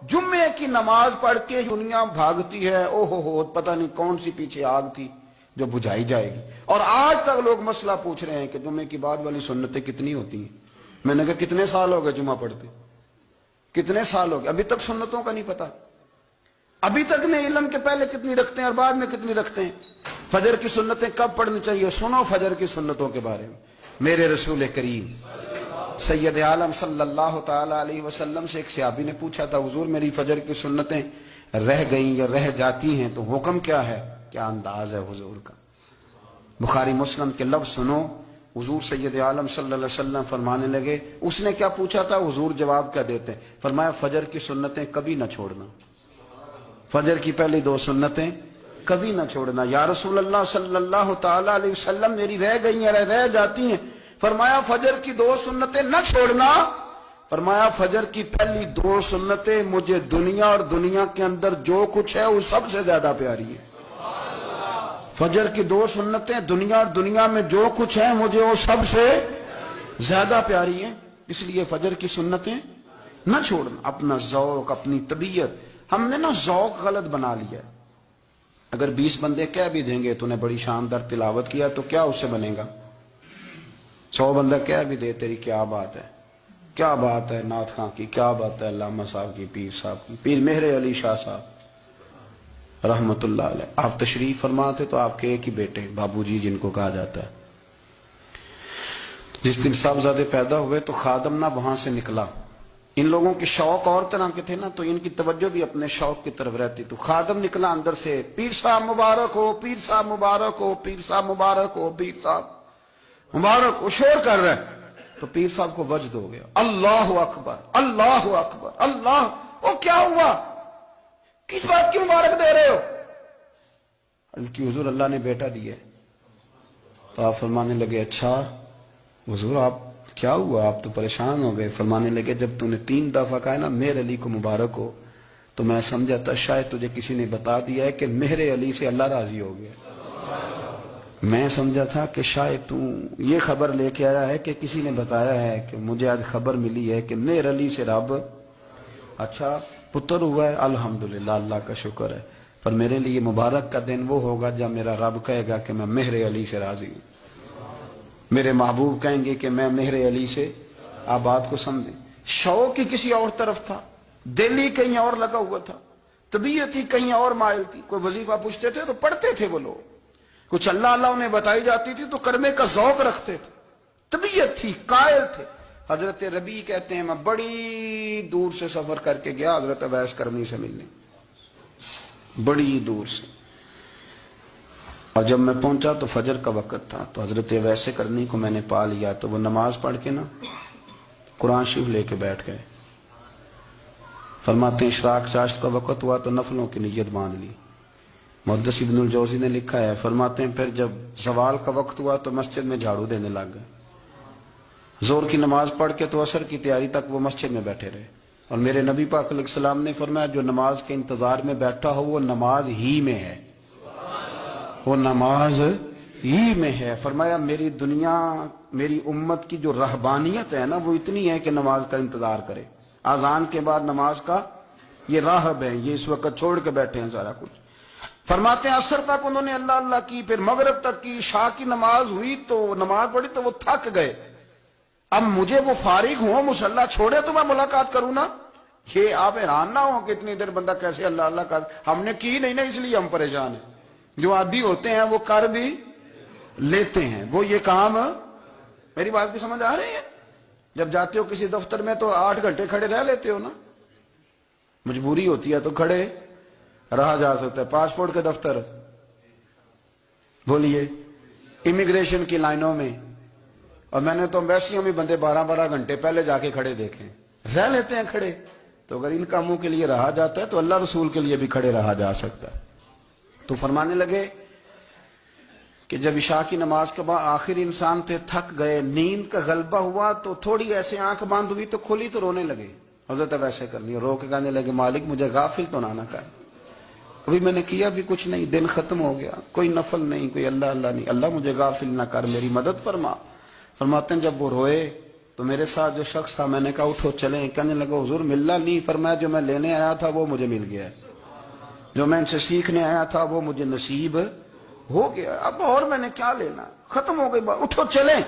جمعے کی نماز پڑھ کے دنیا بھاگتی ہے، او ہو پتہ نہیں کون سی پیچھے آگ تھی جو بجھائی جائے گی۔ اور آج تک لوگ مسئلہ پوچھ رہے ہیں کہ جمعے کی بعد والی سنتیں کتنی ہوتی ہیں۔ میں نے کہا کتنے سال ہو گئے جمعہ پڑھتے، کتنے سال ہو گئے، ابھی تک سنتوں کا نہیں پتا، ابھی تک نہیں علم کے پہلے کتنی رکھتے ہیں اور بعد میں کتنی رکھتے ہیں۔ فجر کی سنتیں کب پڑھنی چاہیے، سنو فجر کی سنتوں کے بارے میں۔ میرے رسول کریم سید عالم صلی اللہ تعالی علیہ وسلم سے ایک صحابی نے پوچھا تھا، حضور میری فجر کی سنتیں رہ گئیں یا رہ جاتی ہیں تو حکم کیا ہے، کیا انداز ہے حضور کا۔ بخاری مسلم کے لفظ سنو، حضور سید عالم صلی اللہ علیہ وسلم فرمانے لگے، اس نے کیا پوچھا تھا، حضور جواب کیا دیتے ہیں، فرمایا فجر کی سنتیں کبھی نہ چھوڑنا، فجر کی پہلی 2 سنتیں کبھی نہ چھوڑنا۔ یا رسول اللہ صلی اللہ تعالی علیہ وسلم میری رہ گئی ہیں، رہ جاتی ہیں، فرمایا فجر کی 2 سنتیں نہ چھوڑنا، فرمایا فجر کی پہلی 2 سنتیں مجھے دنیا اور دنیا کے اندر جو کچھ ہے وہ سب سے زیادہ پیاری ہے۔ فجر کی 2 سنتیں دنیا اور دنیا میں جو کچھ ہے مجھے وہ سب سے زیادہ پیاری ہیں، اس لیے فجر کی سنتیں نہ چھوڑنا۔ اپنا ذوق، اپنی طبیعت، ہم نے نا ذوق غلط بنا لیا ہے۔ اگر 20 بندے کہہ بھی دیں گے تو نے بڑی شاندار تلاوت کیا تو کیا اس سے بنے گا، 100 بندہ کہہ بھی دے تیری کیا بات ہے، کیا بات ہے نعت خاں کی، کیا بات ہے علامہ صاحب کی، پیر صاحب کی، پیر مہر علی شاہ صاحب رحمت اللہ علیہ۔ آپ تشریف فرما تھے تو آپ کے ایک ہی بیٹے بابو جی جن کو کہا جاتا ہے، جس دن صاحبزادے پیدا ہوئے تو خادم نہ وہاں سے نکلا۔ ان لوگوں کے شوق اور طرح کے تھے نا، تو ان کی توجہ بھی اپنے شوق کی طرف رہتی، تو خادم نکلا اندر سے، پیر صاحب مبارک ہو، پیر صاحب مبارک ہو، پیر صاحب مبارک ہو، پیر صاحب مبارک، وہ شور کر رہے ہیں۔ تو پیر صاحب کو وجد ہو گیا، اللہ اکبر اللہ اکبر اللہ، وہ کیا ہوا، کس بات کی مبارک دے رہے ہو؟ کہ حضور اللہ نے بیٹا دیا۔ تو آپ فرمانے لگے اچھا حضور آپ کیا ہوا، آپ تو پریشان ہو گئے۔ فرمانے لگے جب تو نے 3 دفعہ کہا نا مہر علی کو مبارک ہو تو میں سمجھا تھا شاید تجھے کسی نے بتا دیا ہے کہ مہر علی سے اللہ راضی ہو گیا، میں سمجھا تھا کہ شاید تو یہ خبر لے کے آیا ہے کہ کسی نے بتایا ہے کہ مجھے آج خبر ملی ہے کہ مہر علی سے رب اچھا پتر ہوا ہے، الحمدللہ اللہ کا شکر ہے، پر میرے لیے مبارک کا دن وہ ہوگا جب میرا رب کہے گا کہ میں مہر علی سے راضی ہوں، میرے محبوب کہیں گے کہ میں مہر علی سے۔ آپ بات کو سمجھیں، شوق ہی کسی اور طرف تھا، دل ہی کہیں اور لگا ہوا تھا، طبیعت ہی کہیں اور مائل تھی۔ کوئی وظیفہ پوچھتے تھے تو پڑھتے تھے وہ لوگ، کچھ اللہ اللہ انہیں بتائی جاتی تھی تو کرنے کا ذوق رکھتے تھے، طبیعت تھی، قائل تھے۔ حضرت ربیع کہتے ہیں میں بڑی دور سے سفر کر کے گیا حضرت اویس کرنی سے ملنے، بڑی دور سے، اور جب میں پہنچا تو فجر کا وقت تھا، تو حضرت اویس کرنی کو میں نے پا لیا، تو وہ نماز پڑھ کے نا قرآن شریف لے کے بیٹھ گئے۔ فرماتے ہیں اشراق چاشت کا وقت ہوا تو نفلوں کی نیت باندھ لی۔ محدث ابن الجوزی نے لکھا ہے، فرماتے ہیں پھر جب زوال کا وقت ہوا تو مسجد میں جھاڑو دینے لگ گئے، زور کی نماز پڑھ کے تو عصر کی تیاری تک وہ مسجد میں بیٹھے رہے۔ اور میرے نبی پاک علیہ السلام نے فرمایا جو نماز کے انتظار میں بیٹھا ہو وہ نماز ہی میں ہے، وہ نماز ہی میں ہے۔ فرمایا میری دنیا میری امت کی جو رہبانیت ہے نا وہ اتنی ہے کہ نماز کا انتظار کرے، اذان کے بعد نماز کا یہ راہب ہے، یہ اس وقت چھوڑ کے بیٹھے ہیں سارا کچھ۔ فرماتے ہیں عصر تک انہوں نے اللہ اللہ کی، پھر مغرب تک کی، عشاء کی نماز ہوئی تو نماز پڑھی تو وہ تھک گئے، اب مجھے وہ فارغ ہوں مصلی چھوڑے تو میں ملاقات کروں نا۔ یہ آپ حیران نہ ہو کہ اتنی دیر بندہ کیسے اللہ اللہ کر، ہم نے کی نہیں نا اس لیے ہم پریشان ہیں، جو عادی ہوتے ہیں وہ کر بھی لیتے ہیں، وہ یہ کام۔ میری بات کی سمجھ آ رہی ہے؟ جب جاتے ہو کسی دفتر میں تو 8 گھنٹے کھڑے رہ لیتے ہو نا، مجبوری ہوتی ہے تو کھڑے رہا جا سکتا ہے۔ پاسپورٹ کے دفتر بولیے، امیگریشن کی لائنوں میں، اور میں نے تو ایمبیسیوں میں بندے 12 گھنٹے پہلے جا کے کھڑے دیکھے، رہ لیتے ہیں کھڑے۔ تو اگر ان کاموں کے لیے رہا جاتا ہے تو اللہ رسول کے لیے بھی کھڑے رہا جا سکتا ہے۔ تو فرمانے لگے کہ جب عشاء کی نماز کے بعد آخر انسان تھے، تھک گئے، نیند کا غلبہ ہوا تو تھوڑی ایسے آنکھ بند ہوئی تو کھلی تو رونے لگے۔ حضرت ویسے کر لیا، رو کے کہنے لگے مالک مجھے غافل تو نہ کر، ابھی میں نے کیا بھی کچھ نہیں، دن ختم ہو گیا، کوئی نفل نہیں، کوئی اللہ اللہ نہیں، اللہ مجھے غافل نہ کر، میری مدد فرما۔ فرماتے ہیں جب وہ روئے تو میرے ساتھ جو شخص تھا میں نے کہا اٹھو چلیں، کہنے لگا حضور ملا نہیں، فرمایا جو میں لینے آیا تھا وہ مجھے مل گیا ہے، جو میں ان سے سیکھنے آیا تھا وہ مجھے نصیب ہو گیا، اب اور میں نے کیا لینا، ختم ہو گئی بات، اٹھو چلیں۔